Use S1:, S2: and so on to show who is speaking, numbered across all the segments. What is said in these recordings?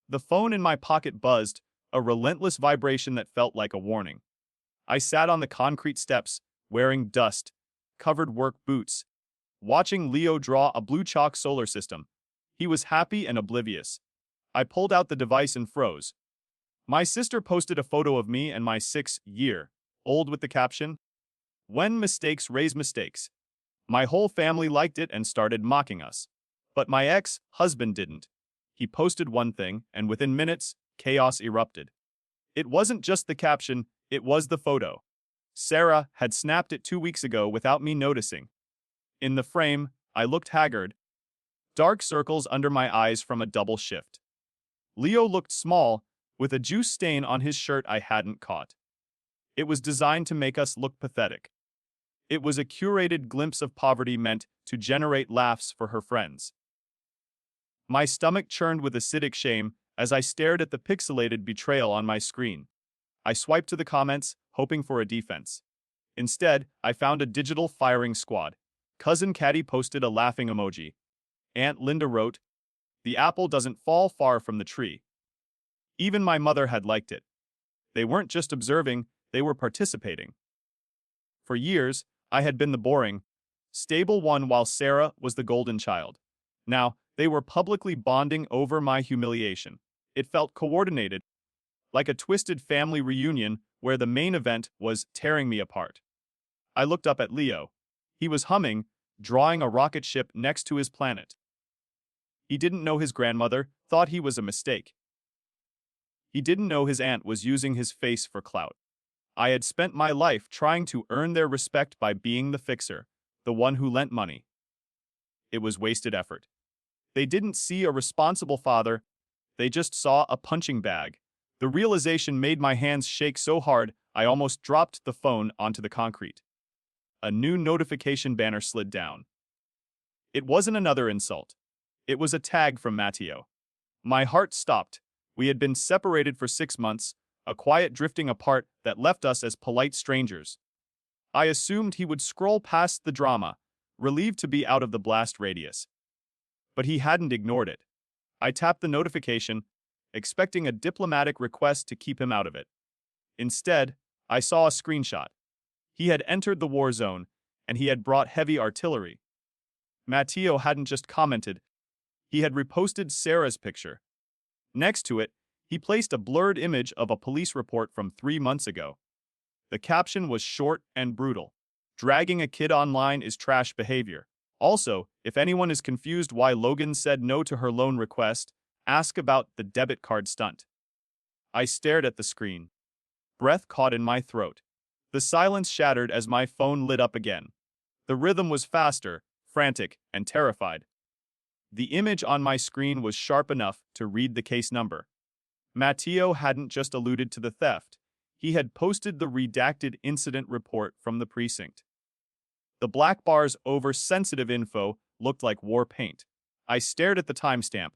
S1: The phone in my pocket buzzed, a relentless vibration that felt like a warning. I sat on the concrete steps, wearing dust-covered work boots, watching Leo draw a blue chalk solar system. He was happy and oblivious. I pulled out the device and froze. My sister posted a photo of me and my 6-year-old with the caption, "When mistakes raise mistakes." My whole family liked it and started mocking us. But my ex-husband didn't. He posted one thing, and within minutes, chaos erupted. It wasn't just the caption, it was the photo. Sarah had snapped it 2 weeks ago without me noticing. In the frame, I looked haggard, dark circles under my eyes from a double shift. Leo looked small, with a juice stain on his shirt I hadn't caught. It was designed to make us look pathetic. It was a curated glimpse of poverty meant to generate laughs for her friends. My stomach churned with acidic shame as I stared at the pixelated betrayal on my screen. I swiped to the comments, hoping for a defense. Instead, I found a digital firing squad. Cousin Caddy posted a laughing emoji. Aunt Linda wrote, "The apple doesn't fall far from the tree." Even my mother had liked it. They weren't just observing, they were participating. For years, I had been the boring, stable one while Sarah was the golden child. Now, they were publicly bonding over my humiliation. It felt coordinated, like a twisted family reunion where the main event was tearing me apart. I looked up at Leo. He was humming, drawing a rocket ship next to his planet. He didn't know his grandmother thought he was a mistake. He didn't know his aunt was using his face for clout. I had spent my life trying to earn their respect by being the fixer, the one who lent money. It was wasted effort. They didn't see a responsible father, they just saw a punching bag. The realization made my hands shake so hard I almost dropped the phone onto the concrete. A new notification banner slid down. It wasn't another insult. It was a tag from Matteo. My heart stopped. We had been separated for 6 months, a quiet drifting apart that left us as polite strangers. I assumed he would scroll past the drama, relieved to be out of the blast radius. But he hadn't ignored it. I tapped the notification, expecting a diplomatic request to keep him out of it. Instead, I saw a screenshot. He had entered the war zone, and he had brought heavy artillery. Matteo hadn't just commented, he had reposted Sarah's picture. Next to it, he placed a blurred image of a police report from 3 months ago. The caption was short and brutal. "Dragging a kid online is trash behavior. Also, if anyone is confused why Logan said no to her loan request, ask about the debit card stunt." I stared at the screen. Breath caught in my throat. The silence shattered as my phone lit up again. The rhythm was faster, frantic, and terrified. The image on my screen was sharp enough to read the case number. Matteo hadn't just alluded to the theft. He had posted the redacted incident report from the precinct. The black bars over sensitive info looked like war paint. I stared at the timestamp,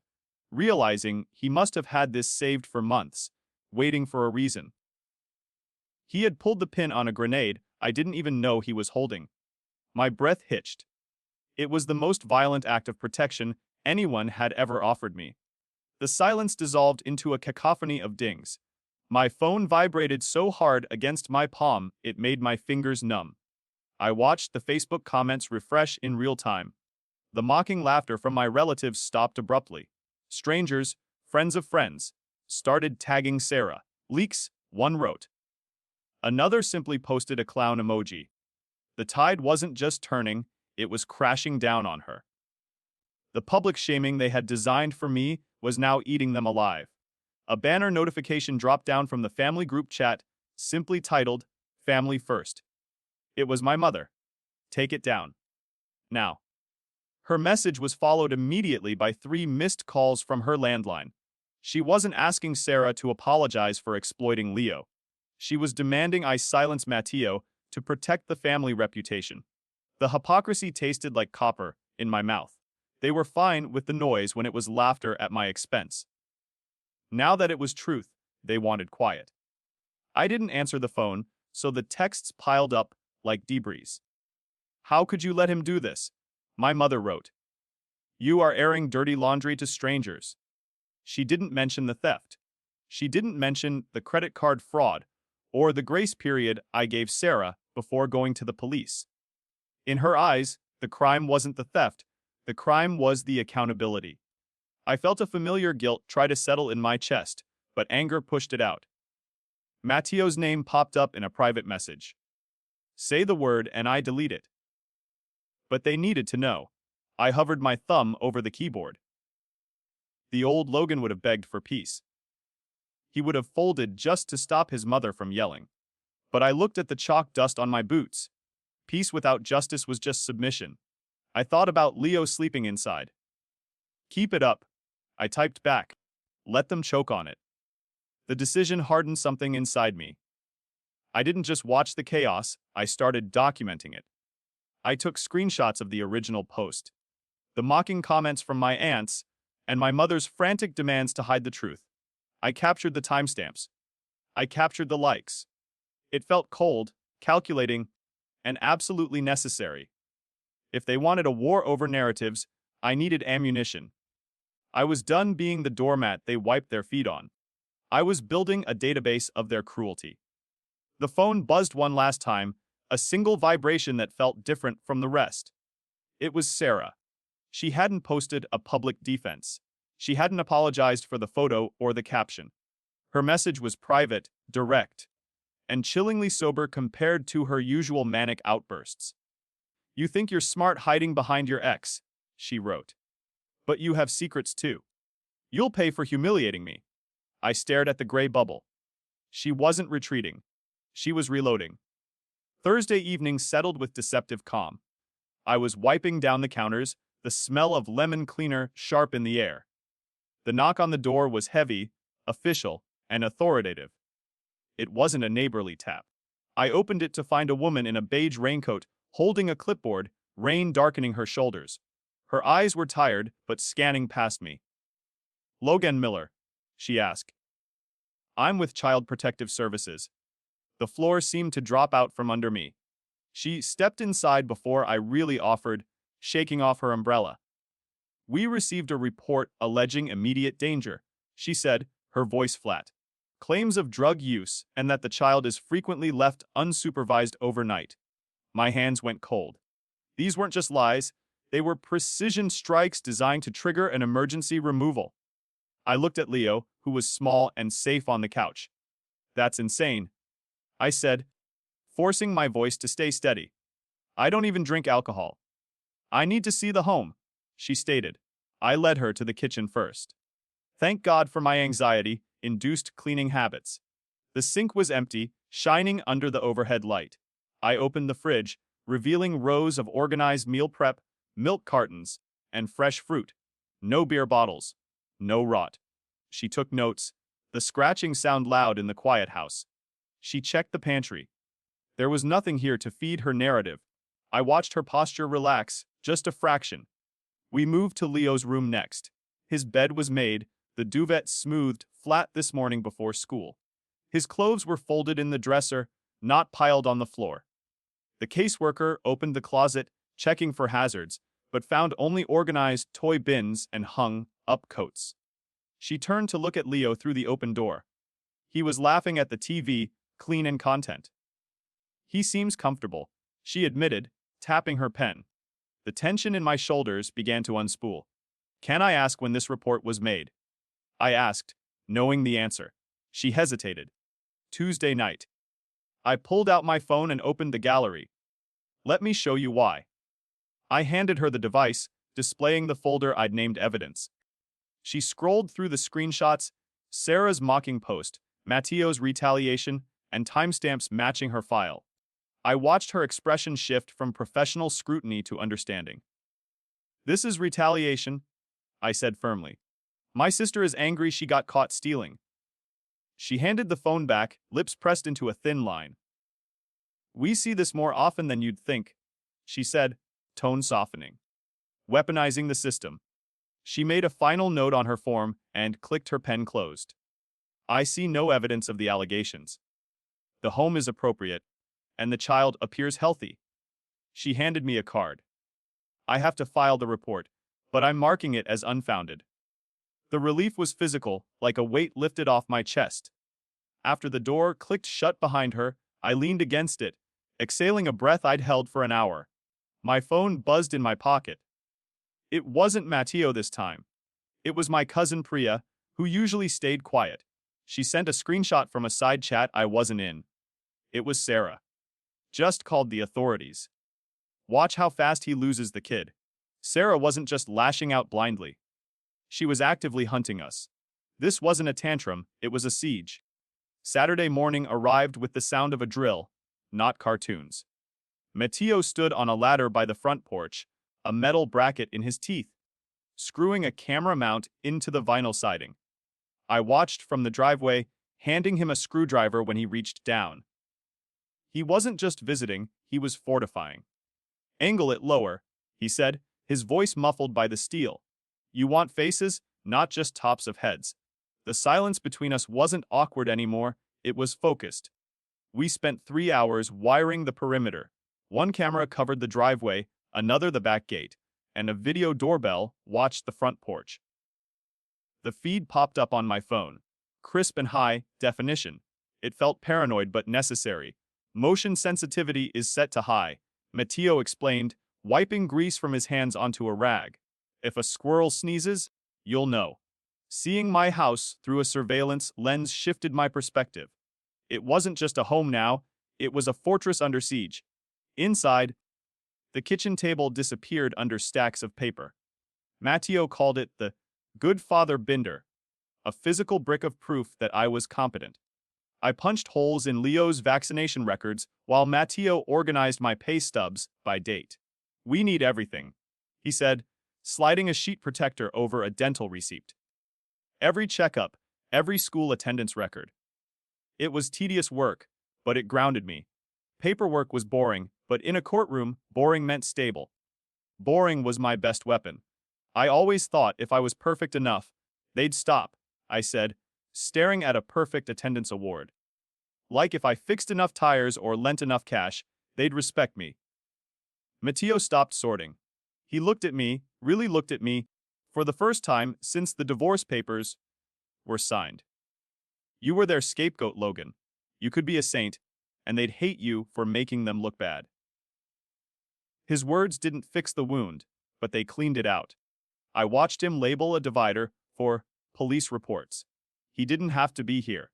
S1: realizing he must have had this saved for months, waiting for a reason. He had pulled the pin on a grenade I didn't even know he was holding. My breath hitched. It was the most violent act of protection anyone had ever offered me. The silence dissolved into a cacophony of dings. My phone vibrated so hard against my palm it made my fingers numb. I watched the Facebook comments refresh in real time. The mocking laughter from my relatives stopped abruptly. Strangers, friends of friends, started tagging Sarah. "Leaks," one wrote. Another simply posted a clown emoji. The tide wasn't just turning, it was crashing down on her. The public shaming they had designed for me was now eating them alive. A banner notification dropped down from the family group chat, simply titled, "Family First." It was my mother. "Take it down. Now." Her message was followed immediately by 3 missed calls from her landline. She wasn't asking Sarah to apologize for exploiting Leo. She was demanding I silence Matteo to protect the family reputation. The hypocrisy tasted like copper in my mouth. They were fine with the noise when it was laughter at my expense. Now that it was truth, they wanted quiet. I didn't answer the phone, so the texts piled up like debris. "How could you let him do this?" My mother wrote. "You are airing dirty laundry to strangers." She didn't mention the theft. She didn't mention the credit card fraud or the grace period I gave Sarah before going to the police. In her eyes, the crime wasn't the theft. The crime was the accountability. I felt a familiar guilt try to settle in my chest, but anger pushed it out. Matteo's name popped up in a private message. Say the word and I delete it. But they needed to know. I hovered my thumb over the keyboard. The old Logan would have begged for peace. He would have folded just to stop his mother from yelling. But I looked at the chalk dust on my boots. Peace without justice was just submission. I thought about Leo sleeping inside. Keep it up. I typed back. Let them choke on it. The decision hardened something inside me. I didn't just watch the chaos, I started documenting it. I took screenshots of the original post, the mocking comments from my aunts, and my mother's frantic demands to hide the truth. I captured the timestamps. I captured the likes. It felt cold, calculating, and absolutely necessary. If they wanted a war over narratives, I needed ammunition. I was done being the doormat they wiped their feet on. I was building a database of their cruelty. The phone buzzed one last time, a single vibration that felt different from the rest. It was Sarah. She hadn't posted a public defense. She hadn't apologized for the photo or the caption. Her message was private, direct, and chillingly sober compared to her usual manic outbursts. You think you're smart hiding behind your ex, she wrote. But you have secrets too. You'll pay for humiliating me. I stared at the gray bubble. She wasn't retreating. She was reloading. Thursday evening settled with deceptive calm. I was wiping down the counters, the smell of lemon cleaner sharp in the air. The knock on the door was heavy, official, and authoritative. It wasn't a neighborly tap. I opened it to find a woman in a beige raincoat, holding a clipboard, rain darkening her shoulders. Her eyes were tired, but scanning past me. Logan Miller, she asked. I'm with Child Protective Services. The floor seemed to drop out from under me. She stepped inside before I really offered, shaking off her umbrella. We received a report alleging immediate danger, she said, her voice flat. Claims of drug use and that the child is frequently left unsupervised overnight. My hands went cold. These weren't just lies, they were precision strikes designed to trigger an emergency removal. I looked at Leo, who was small and safe on the couch. That's insane, I said, forcing my voice to stay steady. I don't even drink alcohol. I need to see the home, she stated. I led her to the kitchen first. Thank God for my anxiety-induced cleaning habits. The sink was empty, shining under the overhead light. I opened the fridge, revealing rows of organized meal prep, milk cartons, and fresh fruit. No beer bottles. No rot. She took notes. The scratching sound loud in the quiet house. She checked the pantry. There was nothing here to feed her narrative. I watched her posture relax, just a fraction. We moved to Leo's room next. His bed was made, the duvet smoothed flat this morning before school. His clothes were folded in the dresser, not piled on the floor. The caseworker opened the closet, checking for hazards, but found only organized toy bins and hung-up coats. She turned to look at Leo through the open door. He was laughing at the TV, clean and content. He seems comfortable, she admitted, tapping her pen. The tension in my shoulders began to unspool. Can I ask when this report was made? I asked, knowing the answer. She hesitated. Tuesday night. I pulled out my phone and opened the gallery. Let me show you why. I handed her the device, displaying the folder I'd named evidence. She scrolled through the screenshots, Sarah's mocking post, Matteo's retaliation, and timestamps matching her file. I watched her expression shift from professional scrutiny to understanding. This is retaliation, I said firmly. My sister is angry she got caught stealing. She handed the phone back, lips pressed into a thin line. We see this more often than you'd think, she said, tone softening. Weaponizing the system. She made a final note on her form and clicked her pen closed. I see no evidence of the allegations. The home is appropriate, and the child appears healthy. She handed me a card. I have to file the report, but I'm marking it as unfounded. The relief was physical, like a weight lifted off my chest. After the door clicked shut behind her, I leaned against it, exhaling a breath I'd held for an hour. My phone buzzed in my pocket. It wasn't Matteo this time. It was my cousin Priya, who usually stayed quiet. She sent a screenshot from a side chat I wasn't in. It was Sarah. Just called the authorities. Watch how fast he loses the kid. Sarah wasn't just lashing out blindly. She was actively hunting us. This wasn't a tantrum, it was a siege. Saturday morning arrived with the sound of a drill, not cartoons. Matteo stood on a ladder by the front porch, a metal bracket in his teeth, screwing a camera mount into the vinyl siding. I watched from the driveway, handing him a screwdriver when he reached down. He wasn't just visiting, he was fortifying. Angle it lower, he said, his voice muffled by the steel. You want faces, not just tops of heads. The silence between us wasn't awkward anymore, it was focused. We spent 3 hours wiring the perimeter. One camera covered the driveway, another the back gate, and a video doorbell watched the front porch. The feed popped up on my phone. Crisp and high definition. It felt paranoid but necessary. Motion sensitivity is set to high, Matteo explained, wiping grease from his hands onto a rag. If a squirrel sneezes, you'll know. Seeing my house through a surveillance lens shifted my perspective. It wasn't just a home now, it was a fortress under siege. Inside, the kitchen table disappeared under stacks of paper. Matteo called it the Good Father Binder, a physical brick of proof that I was competent. I punched holes in Leo's vaccination records while Matteo organized my pay stubs by date. We need everything, he said, sliding a sheet protector over a dental receipt. Every checkup, every school attendance record. It was tedious work, but it grounded me. Paperwork was boring, but in a courtroom, boring meant stable. Boring was my best weapon. I always thought if I was perfect enough, they'd stop, I said, staring at a perfect attendance award. Like if I fixed enough tires or lent enough cash, they'd respect me. Matteo stopped sorting. He looked at me, really looked at me, for the first time since the divorce papers were signed. You were their scapegoat, Logan. You could be a saint, and they'd hate you for making them look bad. His words didn't fix the wound, but they cleaned it out. I watched him label a divider for police reports. He didn't have to be here.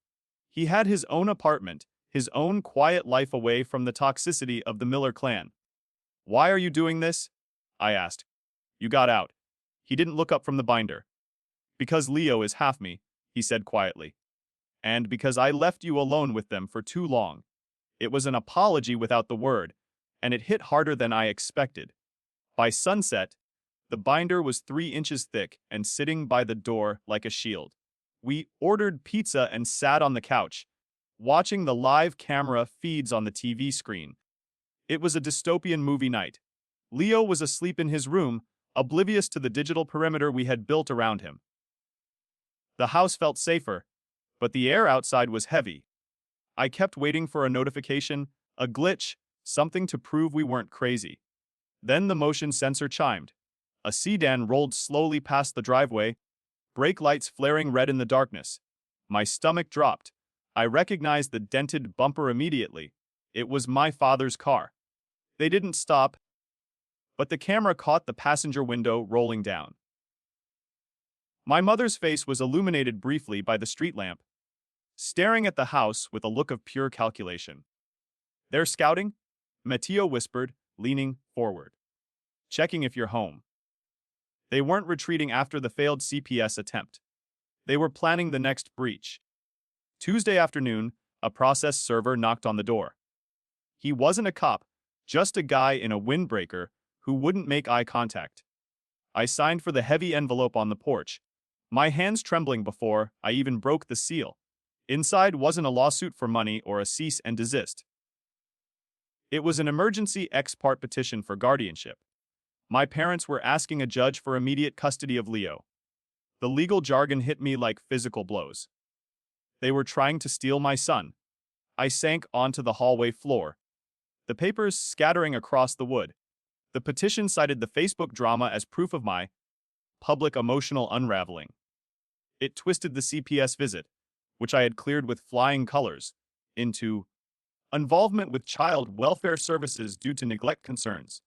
S1: He had his own apartment, his own quiet life away from the toxicity of the Miller clan. Why are you doing this? I asked. You got out. He didn't look up from the binder. Because Leo is half me, he said quietly. And because I left you alone with them for too long. It was an apology without the word, and it hit harder than I expected. By sunset, the binder was 3 inches thick and sitting by the door like a shield. We ordered pizza and sat on the couch, watching the live camera feeds on the TV screen. It was a dystopian movie night. Leo was asleep in his room, oblivious to the digital perimeter we had built around him. The house felt safer, but the air outside was heavy. I kept waiting for a notification, a glitch, something to prove we weren't crazy. Then the motion sensor chimed. A sedan rolled slowly past the driveway, brake lights flaring red in the darkness. My stomach dropped. I recognized the dented bumper immediately. It was my father's car. They didn't stop, but the camera caught the passenger window rolling down. My mother's face was illuminated briefly by the street lamp, staring at the house with a look of pure calculation. They're scouting? Matteo whispered, leaning forward. Checking if you're home. They weren't retreating after the failed CPS attempt. They were planning the next breach. Tuesday afternoon, a process server knocked on the door. He wasn't a cop, just a guy in a windbreaker who wouldn't make eye contact. I signed for the heavy envelope on the porch, my hands trembling before I even broke the seal. Inside wasn't a lawsuit for money or a cease and desist. It was an emergency ex parte petition for guardianship. My parents were asking a judge for immediate custody of Leo. The legal jargon hit me like physical blows. They were trying to steal my son. I sank onto the hallway floor, the papers scattering across the wood. The petition cited the Facebook drama as proof of my public emotional unraveling. It twisted the CPS visit, which I had cleared with flying colors, into involvement with child welfare services due to neglect concerns.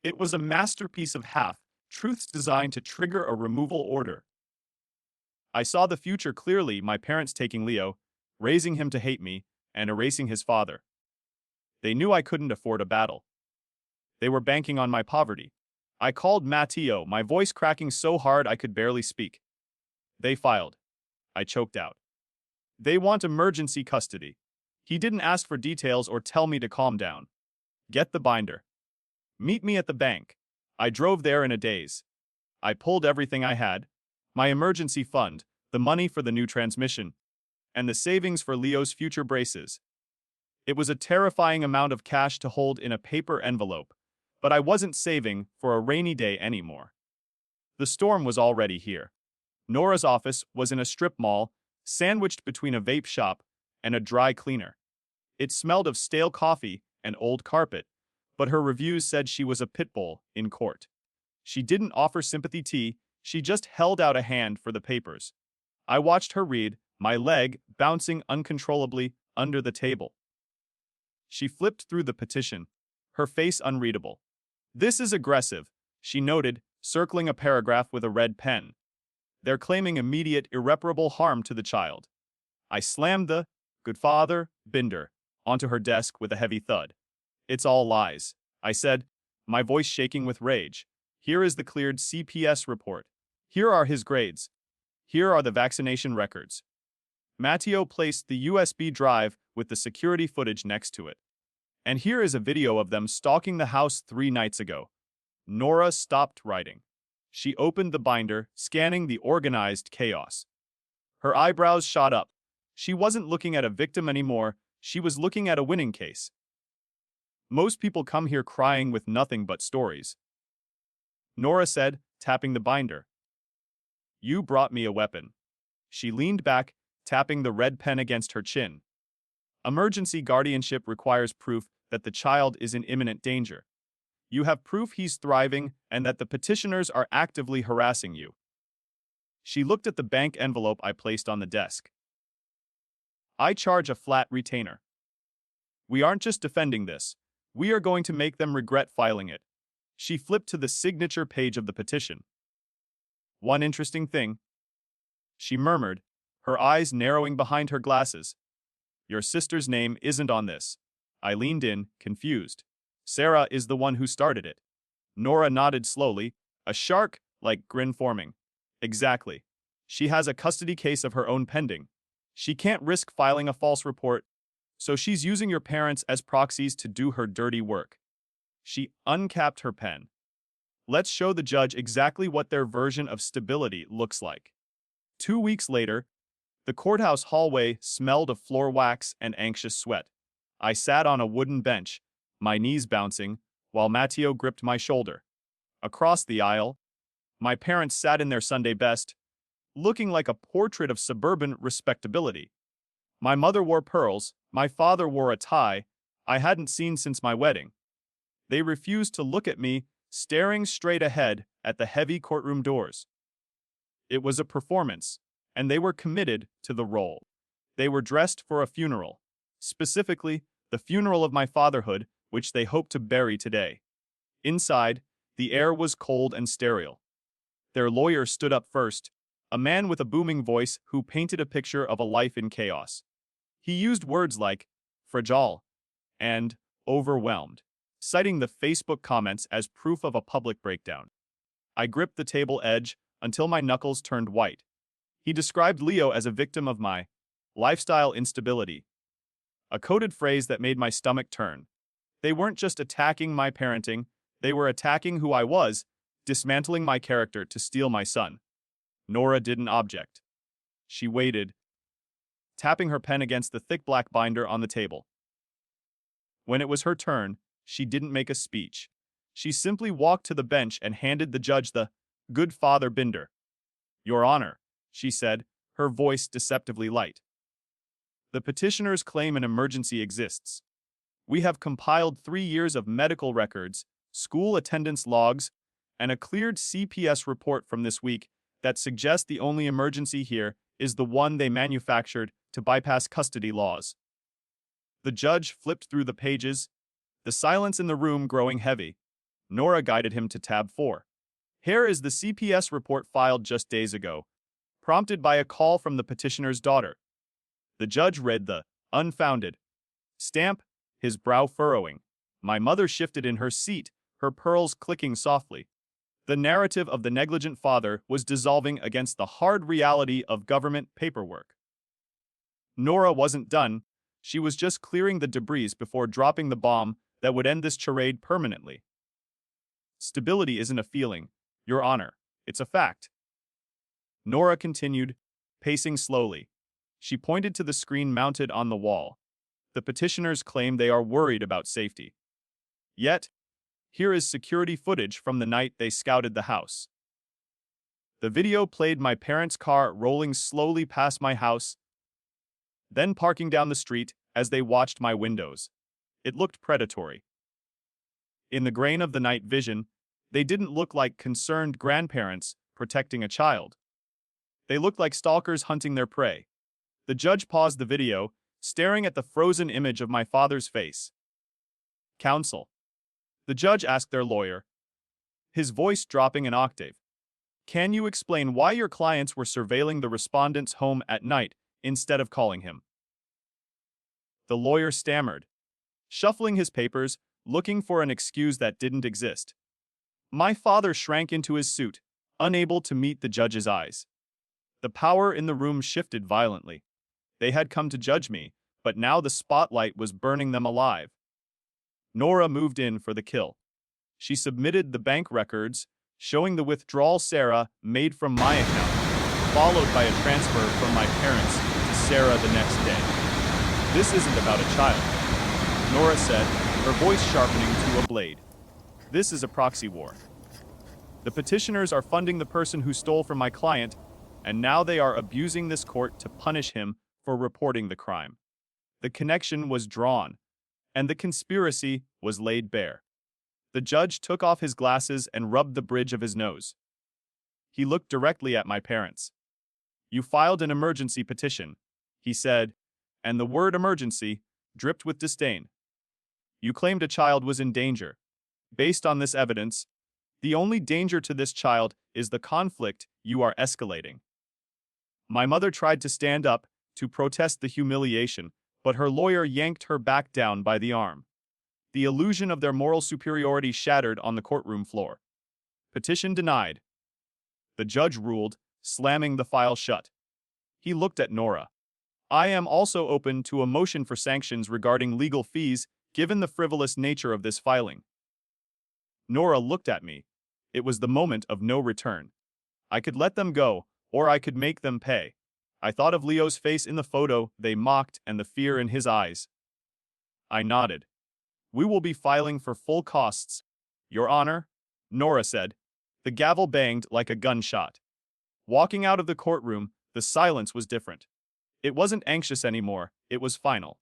S1: It was a masterpiece of half-truths designed to trigger a removal order. I saw the future clearly, my parents taking Leo, raising him to hate me, and erasing his father. They knew I couldn't afford a battle. They were banking on my poverty. I called Matteo, my voice cracking so hard I could barely speak. They filed. I choked out. They want emergency custody. He didn't ask for details or tell me to calm down. Get the binder. Meet me at the bank. I drove there in a daze. I pulled everything I had, my emergency fund, the money for the new transmission, and the savings for Leo's future braces. It was a terrifying amount of cash to hold in a paper envelope, but I wasn't saving for a rainy day anymore. The storm was already here. Nora's office was in a strip mall, sandwiched between a vape shop and a dry cleaner. It smelled of stale coffee and old carpet, but her reviews said she was a pit bull in court. She didn't offer sympathy tea, she just held out a hand for the papers. I watched her read, my leg bouncing uncontrollably under the table. She flipped through the petition, her face unreadable. This is aggressive, she noted, circling a paragraph with a red pen. They're claiming immediate, irreparable harm to the child. I slammed the good father binder onto her desk with a heavy thud. It's all lies, I said, my voice shaking with rage. Here is the cleared CPS report. Here are his grades. Here are the vaccination records. Matteo placed the USB drive with the security footage next to it. And here is a video of them stalking the house 3 nights ago. Nora stopped writing. She opened the binder, scanning the organized chaos. Her eyebrows shot up. She wasn't looking at a victim anymore, she was looking at a winning case. Most people come here crying with nothing but stories. Nora said, tapping the binder. You brought me a weapon. She leaned back, tapping the red pen against her chin. Emergency guardianship requires proof that the child is in imminent danger. You have proof he's thriving and that the petitioners are actively harassing you. She looked at the bank envelope I placed on the desk. I charge a flat retainer. We aren't just defending this. We are going to make them regret filing it. She flipped to the signature page of the petition. One interesting thing, she murmured, her eyes narrowing behind her glasses. Your sister's name isn't on this. I leaned in, confused. Sarah is the one who started it. Nora nodded slowly, a shark-like grin forming. Exactly. She has a custody case of her own pending. She can't risk filing a false report, so she's using your parents as proxies to do her dirty work. She uncapped her pen. Let's show the judge exactly what their version of stability looks like. 2 weeks later, the courthouse hallway smelled of floor wax and anxious sweat. I sat on a wooden bench, my knees bouncing, while Matteo gripped my shoulder. Across the aisle, my parents sat in their Sunday best, looking like a portrait of suburban respectability. My mother wore pearls, my father wore a tie I hadn't seen since my wedding. They refused to look at me, staring straight ahead at the heavy courtroom doors. It was a performance, and they were committed to the role. They were dressed for a funeral, specifically the funeral of my fatherhood, which they hoped to bury today. Inside, the air was cold and sterile. Their lawyer stood up first, a man with a booming voice who painted a picture of a life in chaos. He used words like fragile and overwhelmed, citing the Facebook comments as proof of a public breakdown. I gripped the table edge until my knuckles turned white. He described Leo as a victim of my lifestyle instability, a coded phrase that made my stomach turn. They weren't just attacking my parenting, they were attacking who I was, dismantling my character to steal my son. Nora didn't object. She waited, tapping her pen against the thick black binder on the table. When it was her turn, she didn't make a speech. She simply walked to the bench and handed the judge the good father binder. Your Honor, she said, her voice deceptively light. The petitioners claim an emergency exists. We have compiled 3 years of medical records, school attendance logs, and a cleared CPS report from this week that suggests the only emergency here is the one they manufactured to bypass custody laws. The judge flipped through the pages, the silence in the room growing heavy. Nora guided him to tab 4. Here is the CPS report filed just days ago, prompted by a call from the petitioner's daughter. The judge read the unfounded stamp, his brow furrowing. My mother shifted in her seat, her pearls clicking softly. The narrative of the negligent father was dissolving against the hard reality of government paperwork. Nora wasn't done. She was just clearing the debris before dropping the bomb that would end this charade permanently. Stability isn't a feeling, Your Honor. It's a fact. Nora continued, pacing slowly. She pointed to the screen mounted on the wall. The petitioners claim they are worried about safety. Yet, here is security footage from the night they scouted the house. The video played my parents' car rolling slowly past my house, then parking down the street as they watched my windows. It looked predatory. In the grain of the night vision, they didn't look like concerned grandparents protecting a child. They looked like stalkers hunting their prey. The judge paused the video, staring at the frozen image of my father's face. Counsel. The judge asked their lawyer, his voice dropping an octave. Can you explain why your clients were surveilling the respondent's home at night instead of calling him? The lawyer stammered, shuffling his papers, looking for an excuse that didn't exist. My father shrank into his suit, unable to meet the judge's eyes. The power in the room shifted violently. They had come to judge me, but now the spotlight was burning them alive. Nora moved in for the kill. She submitted the bank records, showing the withdrawal Sarah made from my account, followed by a transfer from my parents to Sarah the next day. This isn't about a child, Nora said, her voice sharpening to a blade. This is a proxy war. The petitioners are funding the person who stole from my client, and now they are abusing this court to punish him for reporting the crime. The connection was drawn, and the conspiracy was laid bare. The judge took off his glasses and rubbed the bridge of his nose. He looked directly at my parents. You filed an emergency petition, he said, and the word emergency dripped with disdain. You claimed a child was in danger. Based on this evidence, the only danger to this child is the conflict you are escalating. My mother tried to stand up to protest the humiliation, but her lawyer yanked her back down by the arm. The illusion of their moral superiority shattered on the courtroom floor. Petition denied. The judge ruled, slamming the file shut. He looked at Nora. I am also open to a motion for sanctions regarding legal fees, given the frivolous nature of this filing. Nora looked at me. It was the moment of no return. I could let them go, or I could make them pay. I thought of Leo's face in the photo they mocked and the fear in his eyes. I nodded. We will be filing for full costs, Your Honor, Nora said. The gavel banged like a gunshot. Walking out of the courtroom, the silence was different. It wasn't anxious anymore, it was final.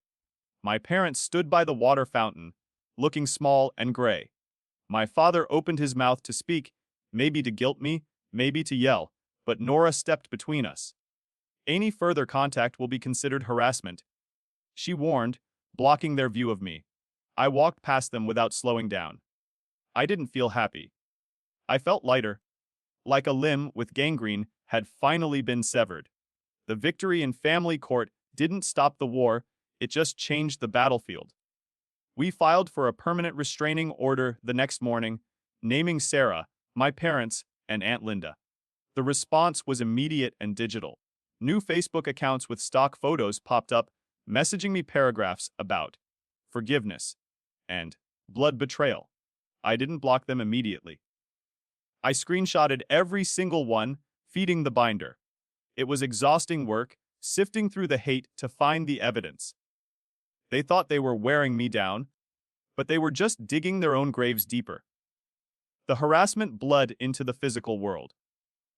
S1: My parents stood by the water fountain, looking small and gray. My father opened his mouth to speak, maybe to guilt me, maybe to yell, but Nora stepped between us. Any further contact will be considered harassment, she warned, blocking their view of me. I walked past them without slowing down. I didn't feel happy. I felt lighter, like a limb with gangrene had finally been severed. The victory in family court didn't stop the war, it just changed the battlefield. We filed for a permanent restraining order the next morning, naming Sarah, my parents, and Aunt Linda. The response was immediate and digital. New Facebook accounts with stock photos popped up, messaging me paragraphs about forgiveness and blood betrayal. I didn't block them immediately. I screenshotted every single one, feeding the binder. It was exhausting work, sifting through the hate to find the evidence. They thought they were wearing me down, but they were just digging their own graves deeper. The harassment bled into the physical world.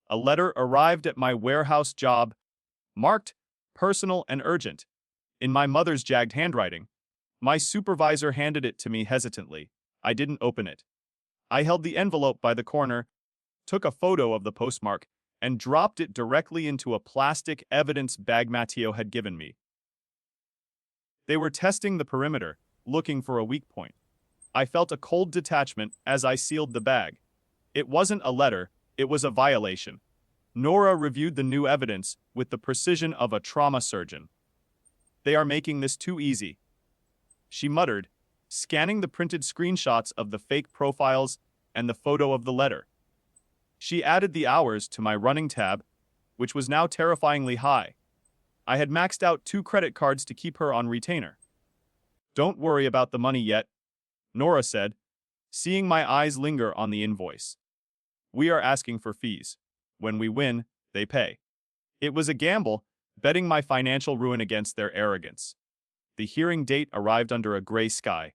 S1: A letter arrived at my warehouse job, marked personal and urgent, in my mother's jagged handwriting. My supervisor handed it to me hesitantly. I didn't open it. I held the envelope by the corner, took a photo of the postmark, and dropped it directly into a plastic evidence bag Matteo had given me. They were testing the perimeter, looking for a weak point. I felt a cold detachment as I sealed the bag. It wasn't a letter, it was a violation. Nora reviewed the new evidence with the precision of a trauma surgeon. They are making this too easy, she muttered, scanning the printed screenshots of the fake profiles and the photo of the letter. She added the hours to my running tab, which was now terrifyingly high. I had maxed out 2 credit cards to keep her on retainer. Don't worry about the money yet, Nora said, seeing my eyes linger on the invoice. We are asking for fees. When we win, they pay. It was a gamble, betting my financial ruin against their arrogance. The hearing date arrived under a gray sky.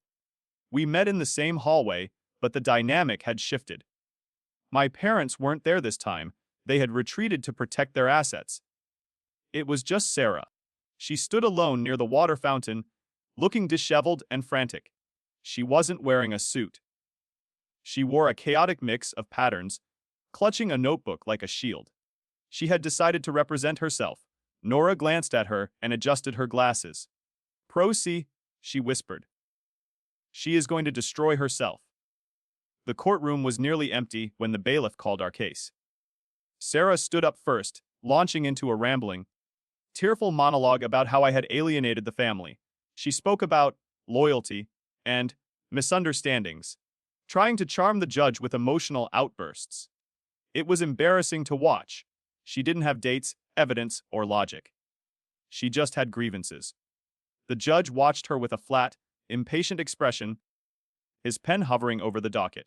S1: We met in the same hallway, but the dynamic had shifted. My parents weren't there this time. They had retreated to protect their assets. It was just Sarah. She stood alone near the water fountain, looking disheveled and frantic. She wasn't wearing a suit. She wore a chaotic mix of patterns, clutching a notebook like a shield. She had decided to represent herself. Nora glanced at her and adjusted her glasses. Proceed, she whispered. She is going to destroy herself. The courtroom was nearly empty when the bailiff called our case. Sarah stood up first, launching into a rambling, tearful monologue about how I had alienated the family. She spoke about loyalty and misunderstandings, trying to charm the judge with emotional outbursts. It was embarrassing to watch. She didn't have dates, evidence, or logic. She just had grievances. The judge watched her with a flat, impatient expression, his pen hovering over the docket.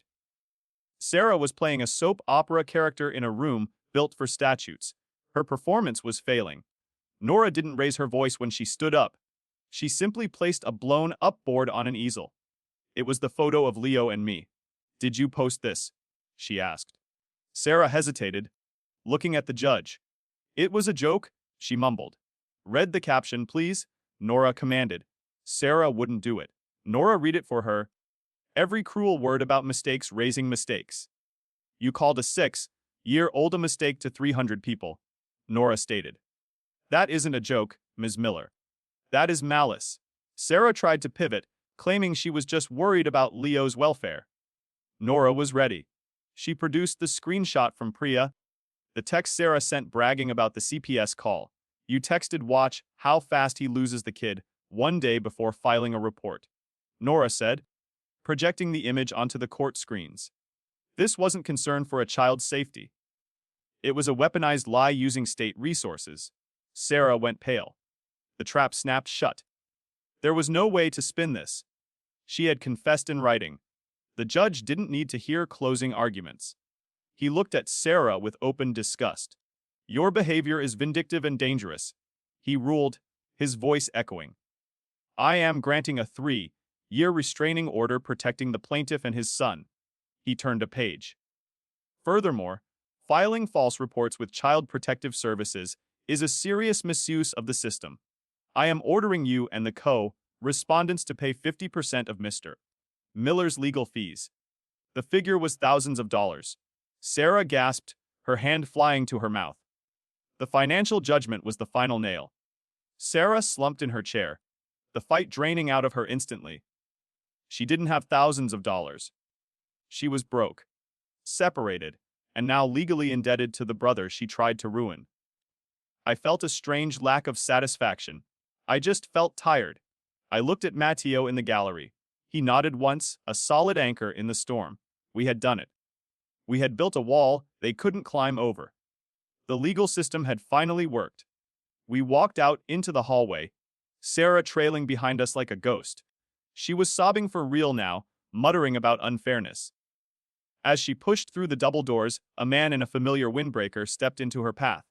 S1: Sarah was playing a soap opera character in a room built for statutes. Her performance was failing. Nora didn't raise her voice when she stood up. She simply placed a blown-up board on an easel. It was the photo of Leo and me. Did you post this? She asked. Sarah hesitated, looking at the judge. It was a joke, she mumbled. Read the caption, please, Nora commanded. Sarah wouldn't do it. Nora read it for her. Every cruel word about mistakes raising mistakes. You called a 6-year-old a mistake to 300 people, Nora stated. That isn't a joke, Ms. Miller. That is malice. Sarah tried to pivot, claiming she was just worried about Leo's welfare. Nora was ready. She produced the screenshot from Priya, the text Sarah sent bragging about the CPS call. You texted watch how fast he loses the kid 1 day before filing a report, Nora said, projecting the image onto the court screens. This wasn't concern for a child's safety. It was a weaponized lie using state resources. Sarah went pale. The trap snapped shut. There was no way to spin this. She had confessed in writing. The judge didn't need to hear closing arguments. He looked at Sarah with open disgust. Your behavior is vindictive and dangerous, he ruled, his voice echoing. I am granting a 3-year restraining order protecting the plaintiff and his son. He turned a page. Furthermore, filing false reports with Child Protective Services is a serious misuse of the system. I am ordering you and the co-respondents to pay 50% of Mr. Miller's legal fees. The figure was thousands of dollars. Sarah gasped, her hand flying to her mouth. The financial judgment was the final nail. Sarah slumped in her chair, the fight draining out of her instantly. She didn't have thousands of dollars. She was broke, separated, and now legally indebted to the brother she tried to ruin. I felt a strange lack of satisfaction. I just felt tired. I looked at Matteo in the gallery. He nodded once, a solid anchor in the storm. We had done it. We had built a wall they couldn't climb over. The legal system had finally worked. We walked out into the hallway, Sarah trailing behind us like a ghost. She was sobbing for real now, muttering about unfairness. As she pushed through the double doors, a man in a familiar windbreaker stepped into her path.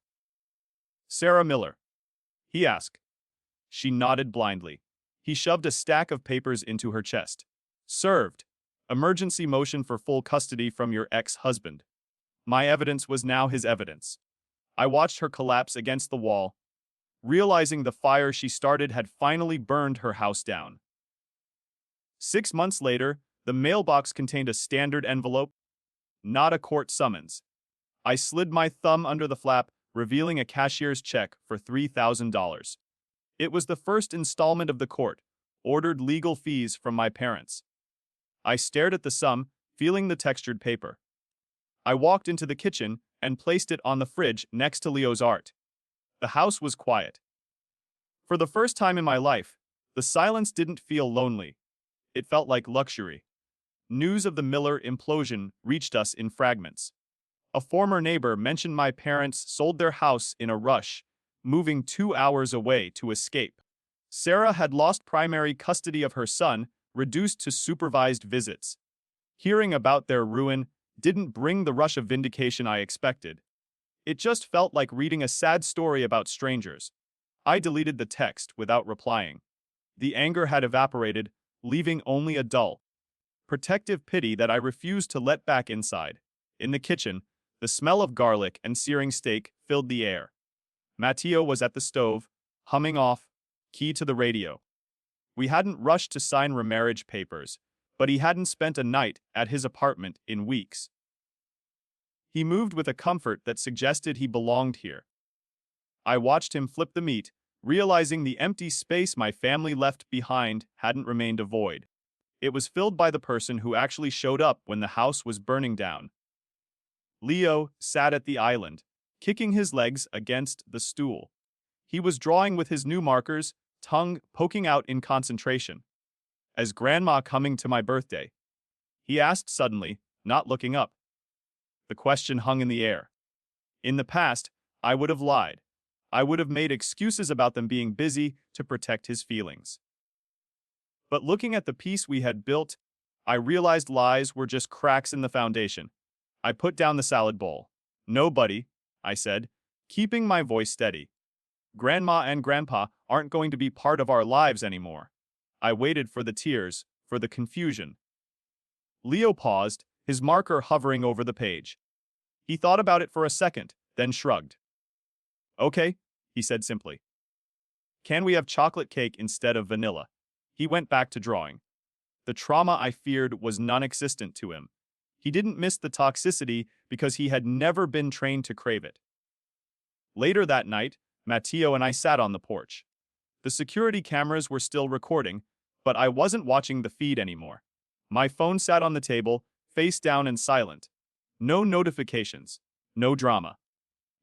S1: Sarah Miller, he asked. She nodded blindly. He shoved a stack of papers into her chest. Served. Emergency motion for full custody from your ex-husband. My evidence was now his evidence. I watched her collapse against the wall, realizing the fire she started had finally burned her house down. 6 months later, the mailbox contained a standard envelope, not a court summons. I slid my thumb under the flap, revealing a cashier's check for $3,000. It was the first installment of the court-ordered legal fees from my parents. I stared at the sum, feeling the textured paper. I walked into the kitchen and placed it on the fridge next to Leo's art. The house was quiet. For the first time in my life, the silence didn't feel lonely. It felt like luxury. News of the Miller implosion reached us in fragments. A former neighbor mentioned my parents sold their house in a rush, moving 2 hours away to escape. Sarah had lost primary custody of her son, reduced to supervised visits. Hearing about their ruin didn't bring the rush of vindication I expected. It just felt like reading a sad story about strangers. I deleted the text without replying. The anger had evaporated, leaving only a dull, protective pity that I refused to let back inside. In the kitchen, the smell of garlic and searing steak filled the air. Matteo was at the stove, humming off, key to the radio. We hadn't rushed to sign remarriage papers, but he hadn't spent a night at his apartment in weeks. He moved with a comfort that suggested he belonged here. I watched him flip the meat, realizing the empty space my family left behind hadn't remained a void. It was filled by the person who actually showed up when the house was burning down. Leo sat at the island, kicking his legs against the stool. He was drawing with his new markers, tongue poking out in concentration. "As Grandma coming to my birthday?" he asked suddenly, not looking up. The question hung in the air. In the past, I would have lied. I would have made excuses about them being busy to protect his feelings. But looking at the piece we had built, I realized lies were just cracks in the foundation. I put down the salad bowl. "Nobody," I said, keeping my voice steady. "Grandma and Grandpa aren't going to be part of our lives anymore." I waited for the tears, for the confusion. Leo paused, his marker hovering over the page. He thought about it for a second, then shrugged. "Okay," he said simply. "Can we have chocolate cake instead of vanilla?" He went back to drawing. The trauma I feared was non-existent to him. He didn't miss the toxicity because he had never been trained to crave it. Later that night, Matteo and I sat on the porch. The security cameras were still recording, but I wasn't watching the feed anymore. My phone sat on the table, face down and silent. No notifications, no drama.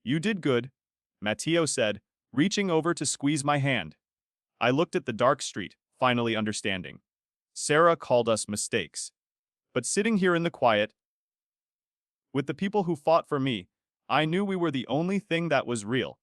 S1: "You did good," Matteo said, reaching over to squeeze my hand. I looked at the dark street, finally understanding. Sarah called us mistakes. But sitting here in the quiet, with the people who fought for me, I knew we were the only thing that was real.